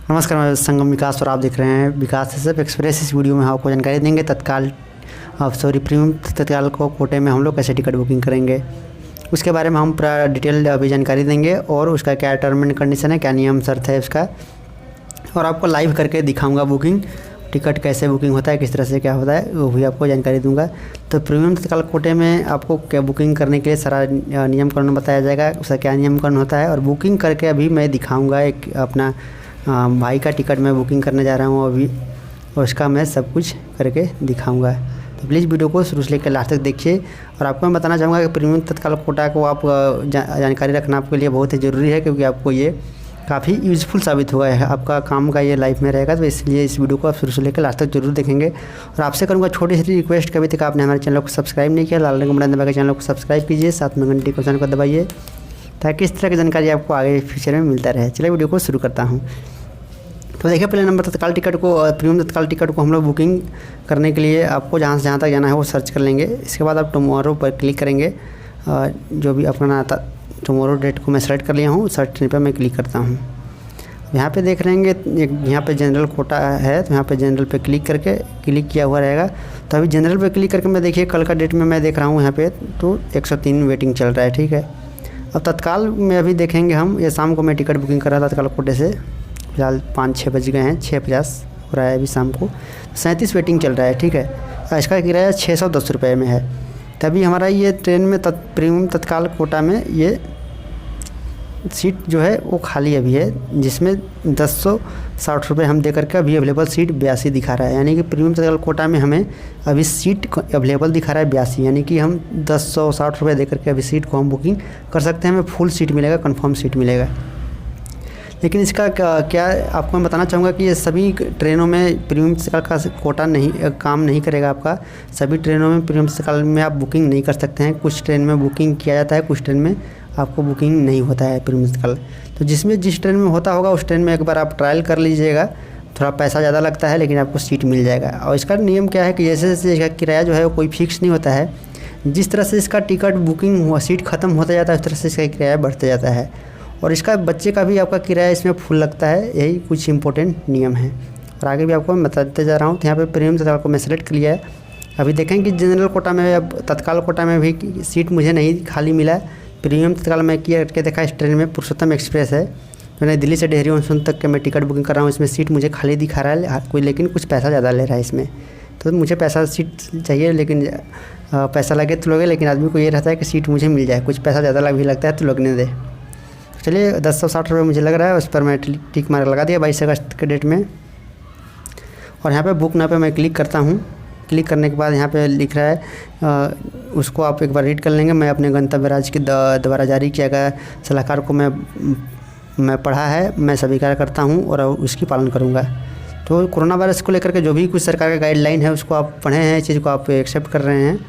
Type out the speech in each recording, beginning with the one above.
नमस्कार, मैं संगम विकास और आप देख रहे हैं विकास एसएफ एक्सप्रेस। इस वीडियो में हम आपको जानकारी देंगे प्रीमियम तत्काल को कोटे में हम लोग कैसे टिकट बुकिंग करेंगे, उसके बारे में हम पूरा डिटेल अभी जानकारी देंगे और उसका क्या टर्म एंड कंडीशन है, क्या नियम शर्त है उसका, और आपको लाइव करके दिखाऊंगा बुकिंग टिकट कैसे बुकिंग होता है, किस तरह से क्या होता है, वो भी आपको जानकारी दूंगा। तो प्रीमियम तत्काल कोटे में आपको क्या बुकिंग करने के लिए सारा नियम कानून बताया जाएगा, उसका क्या नियम कानून होता है। और बुकिंग करके अभी मैं दिखाऊंगा एक अपना भाई का टिकट मैं बुकिंग करने जा रहा हूँ अभी, और उसका मैं सब कुछ करके दिखाऊंगा। तो प्लीज़ वीडियो को शुरू से लेकर लास्ट तक देखिए। और आपको मैं बताना चाहूँगा कि प्रीमियम तत्काल कोटा को आप जानकारी रखना आपके लिए बहुत ही ज़रूरी है, क्योंकि आपको ये काफ़ी यूज़फुल साबित हुआ है, आपका काम का ये लाइफ में रहेगा। तो इसलिए इस वीडियो को आप शुरू से लेकर लास्ट तक जरूर देखेंगे। और आपसे करूँगा छोटी सी रिक्वेस्ट, कभी तक आपने हमारे चैनल को सब्सक्राइब नहीं किया, लाल रंग का बटन दबाकर चैनल को सब्सक्राइब कीजिए, साथ में घंटी के बटन को दबाइए, ताकि इस तरह की जानकारी आपको आगे फ्यूचर में मिलता रहे। चलिए वीडियो को शुरू करता हूँ। तो देखिए, पहले नंबर तत्काल टिकट को, प्रीमियम तत्काल टिकट को हम लोग बुकिंग करने के लिए आपको जहाँ से जहाँ तक जाना है वो सर्च कर लेंगे। इसके बाद आप टुमारो पर क्लिक करेंगे, जो भी अपना टुमारो डेट को मैं सेलेक्ट कर लिया हूँ, सर्च पर मैं क्लिक करता हूँ। यहाँ पे देख रहेंगे यहाँ पे जनरल कोटा है, तो यहाँ पे जनरल पे क्लिक किया हुआ रहेगा। तो अभी जनरल पे क्लिक करके मैं देखिए कल का डेट में मैं देख रहा हूँ यहाँ पे तो 103 वेटिंग चल रहा है, ठीक है। अब तत्काल में अभी देखेंगे हम, ये शाम को मैं टिकट बुकिंग कर रहा था तत्काल कोटे से, फिलहाल 5-6 बज गए हैं, 6:50 हो रहा है अभी शाम को, 37 वेटिंग चल रहा है, ठीक है। इसका किराया 610 रुपये में है। तभी हमारा ये ट्रेन में प्रीमियम तत्काल कोटा में ये सीट जो है वो खाली अभी है, जिसमें 1060 रुपये हम दे करके अभी अवेलेबल सीट 82 दिखा रहा है। यानी कि प्रीमियम तत्काल कोटा में हमें अभी सीट अवेलेबल दिखा रहा है 82, यानी कि हम 1060 रुपये दे करके अभी सीट को हम बुकिंग कर सकते हैं, हमें फुल सीट मिलेगा, कंफर्म सीट मिलेगा। लेकिन इसका क्या आपको मैं बताना चाहूँगा कि ये सभी ट्रेनों में प्रीमियम तत्काल का कोटा काम नहीं करेगा आपका। सभी ट्रेनों में प्रीमियम तत्काल में आप बुकिंग नहीं कर सकते हैं। कुछ ट्रेन में बुकिंग किया जाता है, कुछ ट्रेन में आपको बुकिंग नहीं होता है प्रीमियम तत्काल। तो जिस ट्रेन में होता होगा उस ट्रेन में एक बार आप ट्रायल कर लीजिएगा। थोड़ा पैसा ज़्यादा लगता है, लेकिन आपको सीट मिल जाएगा। और इसका नियम क्या है कि जैसे जैसे इसका किराया जो है वो कोई फिक्स नहीं होता है। जिस तरह से इसका टिकट बुकिंग हुआ, सीट ख़त्म होता जाता है, उस तरह से इसका किराया बढ़ता जाता है। और इसका बच्चे का भी आपका किराया इसमें फुल लगता है। यही कुछ इंपॉर्टेंट नियम है, और आगे भी आपको मैं बताते जा रहा हूँ। तो यहाँ पे प्रीमियम तत्काल को मैं सेलेक्ट कर लिया है। अभी देखें कि जनरल कोटा में, अब तत्काल कोटा में भी सीट मुझे नहीं खाली मिला। प्रीमियम तत्काल में किया करके देखा, इस ट्रेन में पुरुषोत्तम एक्सप्रेस है, मैंने दिल्ली से डेहरी ऑन तक के मैं टिकट बुकिंग कर रहा हूँ। इसमें सीट मुझे खाली दिखा रहा है कोई, लेकिन कुछ पैसा ज़्यादा ले रहा है इसमें। तो मुझे पैसा सीट चाहिए, लेकिन पैसा लगे तो लोगे, लेकिन आदमी को ये रहता है कि सीट मुझे मिल जाए, कुछ पैसा ज़्यादा भी लगता है तो लगने दे। चलिए 1060 रुपये मुझे लग रहा है, उस पर मैं टिक मार्क लगा दिया 22 अगस्त के डेट में। और यहाँ पे बुक नाउ पे मैं क्लिक करता हूँ। क्लिक करने के बाद यहाँ पे लिख रहा है, उसको आप एक बार रीड कर लेंगे। मैं अपने गंतव्य राज्य के द्वारा जारी किया गया सलाहकार को मैं पढ़ा है, मैं स्वीकार करता हूँ और उसकी पालन करूँगा। तो कोरोना वायरस को लेकर के जो भी कुछ सरकार का गाइडलाइन है उसको आप पढ़े हैं, इस चीज़ को आप एक्सेप्ट कर रहे हैं।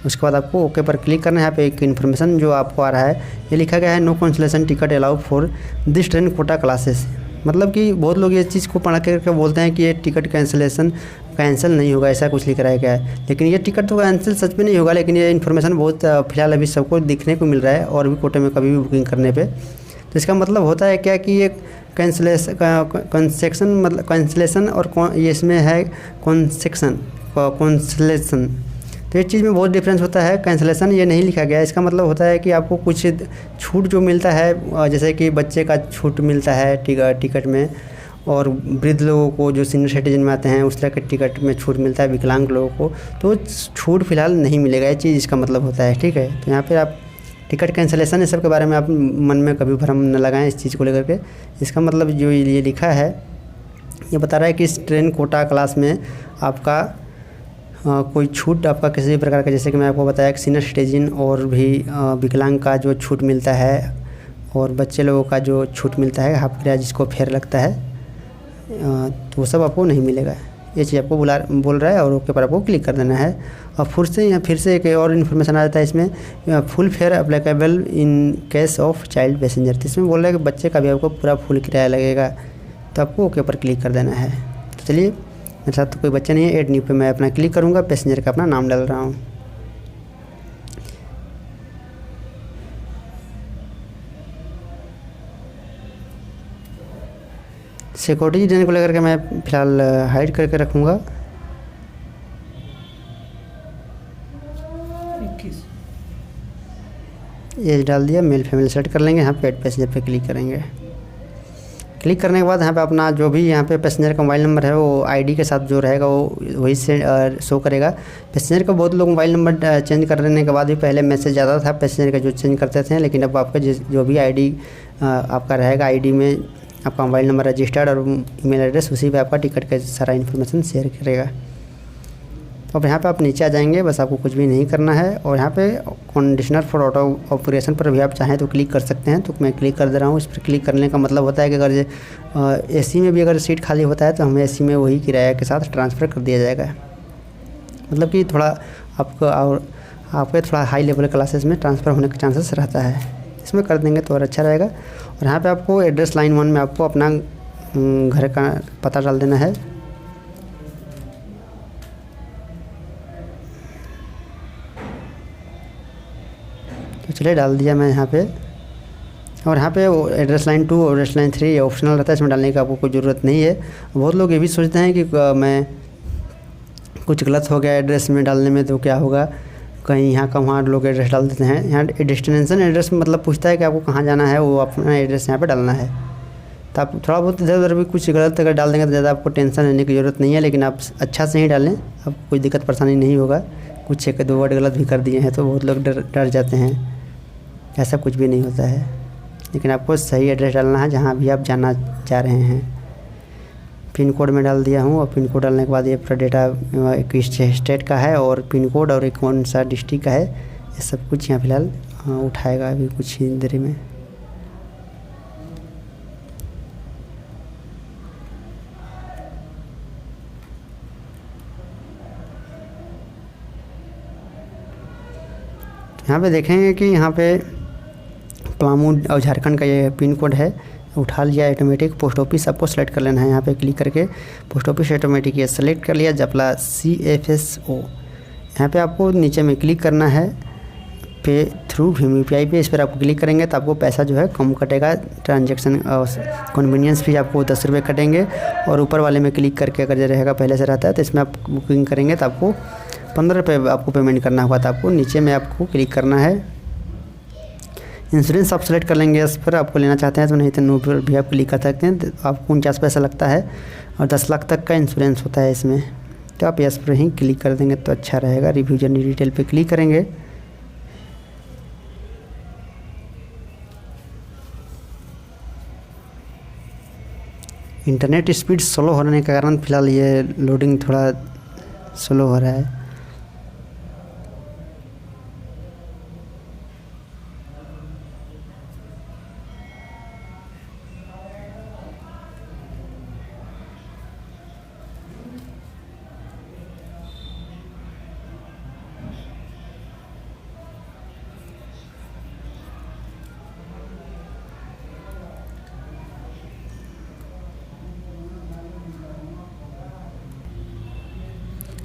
उसके बाद आपको ओके पर क्लिक करना है। यहाँ पे एक इन्फॉर्मेशन जो आपको आ रहा है, ये लिखा गया है no cancellation ticket allow for this train quota classes. मतलब कि बहुत लोग ये चीज़ को पढ़ करके बोलते हैं कि ये टिकट कैंसिल नहीं होगा, ऐसा कुछ लिख रहा है क्या है। लेकिन ये टिकट तो कैंसिल सच में नहीं होगा, लेकिन ये इन्फॉर्मेशन बहुत फिलहाल अभी सबको दिखने को मिल रहा है, और भी कोटे में कभी भी बुकिंग करने पर। तो इसका मतलब होता है क्या कि ये कंसेक्शन, मतलब कैंसिलेशन, और ये इसमें है कॉन्सलेशन। तो इस चीज़ में बहुत डिफरेंस होता है। कैंसिलेशन ये नहीं लिखा गया है, इसका मतलब होता है कि आपको कुछ छूट जो मिलता है, जैसे कि बच्चे का छूट मिलता है टिकट में, और वृद्ध लोगों को जो सीनियर सिटीजन में आते हैं उस तरह के टिकट में छूट मिलता है, विकलांग लोगों को तो छूट फिलहाल नहीं मिलेगा। ये चीज़ इसका मतलब होता है, ठीक है। तो यहाँ पर आप टिकट कैंसिलेशन, इस सब के बारे में आप मन में कभी भ्रम न लगाएं इस चीज़ को लेकर के। इसका मतलब जो ये लिखा है, ये बता रहा है कि इस ट्रेन कोटा क्लास में आपका कोई छूट आपका किसी भी प्रकार का, जैसे कि मैं आपको बताया कि सीनियर सिटीजन और भी विकलांग का जो छूट मिलता है, और बच्चे लोगों का जो छूट मिलता है, हाफ किराया जिसको फेयर लगता है, तो वो सब आपको नहीं मिलेगा। ये चीज़ आपको बोल रहा है, और ओके पर आपको क्लिक कर देना है। और फिर से एक और इन्फॉर्मेशन आ जाता है इसमें, full fair applicable in case of child passenger. तो इसमें बोल रहा है कि बच्चे का भी आपको पूरा फुल किराया लगेगा, तो आपको ओके पर क्लिक कर देना है। तो चलिए, मेरे साथ तो कोई बच्चा नहीं है, ऐड न्यू पे मैं अपना क्लिक करूँगा, पैसेंजर का अपना नाम डाल रहा हूँ। सिक्योरिटी रीजन को लेकर के मैं फ़िलहाल हाइड करके रखूँगा। 21 एज डाल दिया, मेल फीमेल सेलेक्ट कर लेंगे। यहाँ पे ऐड पैसेंजर पे क्लिक करेंगे। क्लिक करने के बाद यहाँ पे अपना जो भी यहाँ पे पैसेंजर का मोबाइल नंबर है वो आईडी के साथ जो रहेगा वो वही से शो करेगा। पैसेंजर का बहुत लोग मोबाइल नंबर चेंज करने के बाद भी पहले मैसेज आता था पैसेंजर का जो चेंज करते थे, लेकिन अब आपका जो भी आईडी आपका रहेगा, आईडी में आपका मोबाइल नंबर रजिस्टर्ड और ईमेल एड्रेस, उसी पे आपका टिकट का सारा इन्फॉर्मेशन शेयर करेगा। अब यहाँ पे आप नीचे आ जाएंगे, बस आपको कुछ भी नहीं करना है। और यहाँ पे कंडीशनर फॉर ऑटो ऑपरेशन पर भी आप चाहें तो क्लिक कर सकते हैं। तो मैं क्लिक कर दे रहा हूँ। इस पर क्लिक करने का मतलब होता है कि अगर एसी में भी अगर सीट खाली होता है तो हमें एसी में वही किराया के साथ ट्रांसफ़र कर दिया जाएगा। मतलब कि थोड़ा आपको और आपके थोड़ा हाई लेवल क्लासेस में ट्रांसफ़र होने का चांसेस रहता है। इसमें कर देंगे तो और अच्छा रहेगा। और यहाँ पर आपको एड्रेस लाइन 1 में आपको अपना घर का पता डाल देना है। तो चलिए डाल दिया मैं यहाँ पे। और यहाँ पे एड्रेस लाइन 2 और एड्रेस लाइन 3 ऑप्शनल रहता है, इसमें डालने की आपको कोई ज़रूरत नहीं है। बहुत लोग ये भी सोचते हैं कि मैं कुछ गलत हो गया एड्रेस में डालने में तो क्या होगा, कहीं यहाँ का वहाँ लोग एड्रेस डाल देते हैं। यहाँ डेस्टिनेशन एड्रेस मतलब पूछता है कि आपको कहाँ जाना है, वो अपना एड्रेस यहाँ पर डालना है। तो आप थोड़ा बहुत इधर उधर भी कुछ गलत अगर डाल देंगे तो ज़्यादा आपको टेंशन लेने की ज़रूरत नहीं है, लेकिन आप अच्छा से ही डालें, आपको कोई दिक्कत परेशानी नहीं होगा। कुछ 1-2 वर्ड गलत भी कर दिए हैं तो बहुत लोग डर जाते हैं, ऐसा कुछ भी नहीं होता है। लेकिन आपको सही एड्रेस डालना है जहाँ भी आप जाना चाह रहे हैं। पिन कोड में डाल दिया हूँ और पिन कोड डालने के बाद ये पूरा डेटा एक स्टेट का है और पिन कोड और एक कौन सा डिस्ट्रिक्ट का है, ये सब कुछ यहाँ फ़िलहाल उठाएगा अभी कुछ ही देर में। यहाँ पे देखेंगे कि यहाँ पे पलामू और झारखंड का ये पिन कोड है, उठा लिया ऑटोमेटिक। पोस्ट ऑफिस आपको सेलेक्ट कर लेना है। यहाँ पे क्लिक करके पोस्ट ऑफिस ऑटोमेटिक ये सेलेक्ट कर लिया। जपला CFSO, यहाँ पे आपको नीचे में क्लिक करना है पे थ्रू भीम UPI पे। इस पर आपको क्लिक करेंगे तो आपको पैसा जो है कम कटेगा। ट्रांजेक्शन कन्वीनियंस फी आपको 10 रुपये कटेंगे। और ऊपर वाले में क्लिक करके अगर जो रहेगा पहले से रहता है तो इसमें आप बुकिंग करेंगे तो आपको 15 रुपये आपको पेमेंट करना होगा। तो आपको नीचे में आपको क्लिक करना है। इंश्योरेंस आप सेलेक्ट कर लेंगे इस पर, आपको लेना चाहते हैं तो, नहीं तो नो पर भी आप क्लिक कर सकते हैं। तो आपको 49 पैसा लगता है और 10 लाख तक का इंश्योरेंस होता है इसमें। तो आप यस पर ही क्लिक कर देंगे तो अच्छा रहेगा। रिव्यू जर्नी डिटेल पे क्लिक करेंगे। इंटरनेट स्पीड स्लो होने के कारण फ़िलहाल ये लोडिंग थोड़ा स्लो हो रहा है।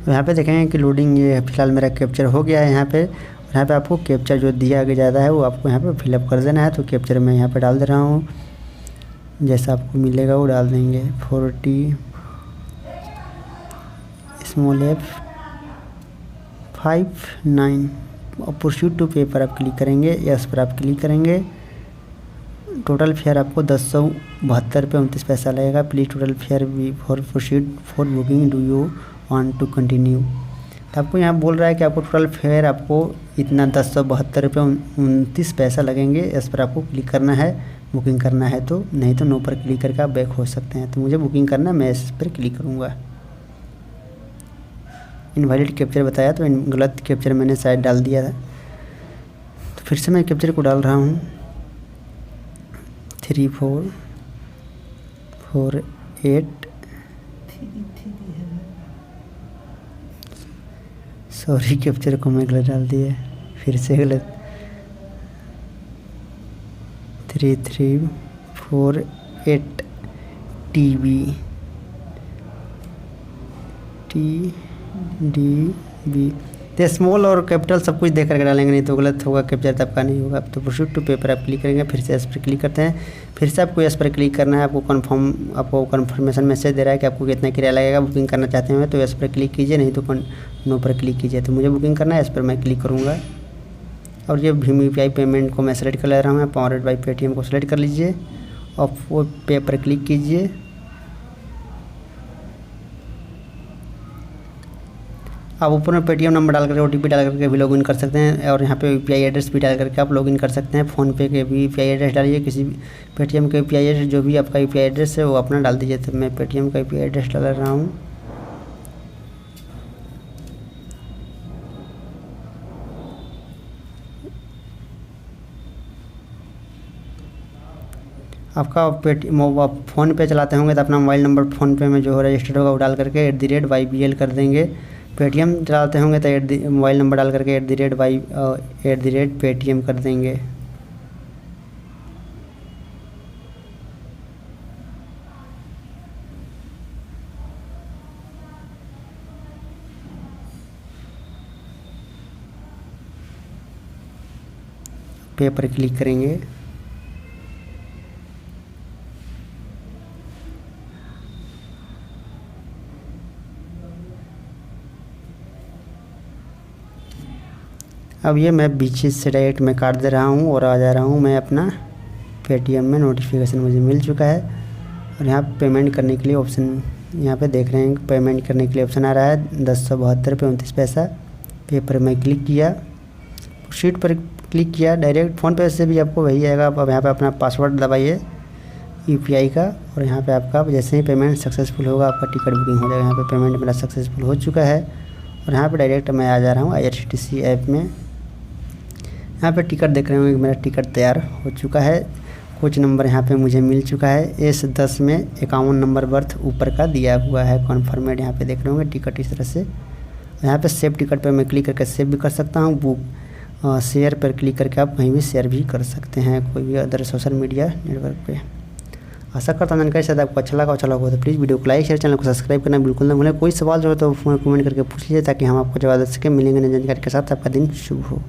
यहाँ पे देखेंगे कि लोडिंग ये फ़िलहाल मेरा कैप्चर हो गया है यहाँ पे। और यहाँ पे आपको कैप्चर जो दिया जाता है वो आपको यहाँ पे फिलअप कर देना है। तो कैप्चर मैं यहाँ पे डाल दे रहा हूँ, जैसा आपको मिलेगा वो डाल देंगे। 40 F59 और प्रोसीड टू पे पर आप क्लिक करेंगे। यस पर आप क्लिक करेंगे। टोटल फेयर आपको 1072 रुपये 29 पैसा लगेगा। Please total fare be for proceed for booking do you want to continue. तो आपको यहाँ बोल रहा है कि आपको टोटल फेयर आपको इतना 1072 रुपये 29 पैसा लगेंगे। इस पर आपको क्लिक करना है, बुकिंग करना है तो, नहीं तो नो पर क्लिक करके आप बैक हो सकते हैं। तो मुझे बुकिंग करना है, मैं इस पर क्लिक करूँगा। इनवैलिड कैप्चर बताया तो गलत कैप्चर मैंने शायद डाल दिया था, तो फिर से मैं कैप्चर को डाल रहा हूँ। 3448 सॉरी कैप्चर को मैं गलत डाल दिया, फिर से गलत। 3348 TDB तो स्मॉल और कैपिटल सब कुछ देख करके डालेंगे, नहीं तो गलत होगा, कैप्चर तब का नहीं होगा। तो प्रोसीड टू पे पर आप क्लिक करेंगे, फिर से एस पर क्लिक करते हैं, फिर से आपको एस पर क्लिक करना है। आपको कन्फर्मेशन मैसेज दे रहा है कि आपको कितना किराया लगेगा। बुकिंग करना चाहते हैं तो एस पर क्लिक कीजिए, नहीं तो नो पर क्लिक कीजिए। तो मुझे बुकिंग करना है, एस पर मैं क्लिक करूँगा। और ये भीम UPI पेमेंट को मैं सेलेक्ट कर ले रहा हूँ, पावरड बाई पेटीएम को सेलेक्ट कर लीजिए और वो पे पर क्लिक कीजिए। आप ऊपर में पेटीएम नंबर डाल करके OTP डाल करके भी लॉगिन कर सकते हैं, और यहाँ पे UPI एड्रेस भी डाल करके आप लॉगिन कर सकते हैं। फ़ोनपे के भी UPI एड्रेस डालिए, किसी भी पेटीएम का UPI एड्रेस, जो भी आपका UPI एड्रेस है वो अपना डाल दीजिए। तो मैं पेटीएम का UPI एड्रेस डाल रहा हूँ। आपका आप फ़ोन पे चलाते होंगे तो अपना मोबाइल नंबर फ़ोनपे में जो रजिस्टर्ड होगा वो डाल करके @YBL कर देंगे। पेटीएम चलाते होंगे तो मोबाइल नंबर डाल करके @पेटीएम कर देंगे। पे पर क्लिक करेंगे। अब ये मैं बीच से डायरेक्ट मैं काट दे रहा हूँ और आ जा रहा हूँ मैं अपना पेटीएम में। नोटिफिकेशन मुझे मिल चुका है और यहाँ पेमेंट करने के लिए ऑप्शन, यहाँ पे देख रहे हैं पेमेंट करने के लिए ऑप्शन आ रहा है 1072 रुपये 29 पैसा। पे पर मैं क्लिक किया, शीट पर क्लिक किया। डायरेक्ट फ़ोनपे से भी आपको वही आएगा। अब यहाँ पे अपना पासवर्ड दबाइए UPI का, और यहाँ पे आपका जैसे ही पेमेंट सक्सेसफुल होगा आपका टिकट बुकिंग हो जाएगा। यहाँ पे पेमेंट मेरा सक्सेसफुल हो चुका है और यहाँ पे डायरेक्ट मैं आ जा रहा हूँ IRCTC ऐप में। यहाँ पे टिकट देख रहे होंगे कि मेरा टिकट तैयार हो चुका है। कोच नंबर यहाँ पे मुझे मिल चुका है S10 में 51 नंबर बर्थ ऊपर का दिया हुआ है। कन्फर्मेड यहाँ पे देख रहे होंगे टिकट इस तरह से। यहाँ पे सेव टिकट पे मैं क्लिक करके सेव भी कर सकता हूँ। बुक शेयर पर क्लिक करके आप कहीं भी शेयर भी कर सकते हैं, कोई भी अदर सोशल मीडिया नेटवर्क पे। आशा करता हूँ जानकारी शायद आपको अच्छा लगा तो प्लीज़ वीडियो को लाइक शेयर, चैनल को सब्सक्राइब करना बिल्कुल ना भूलें। कोई सवाल जो हो तो कमेंट करके पूछ लीजिए ताकि हम आपको जवाब दे सकें। मिलेंगे नई जानकारी के साथ। आपका दिन शुभ हो।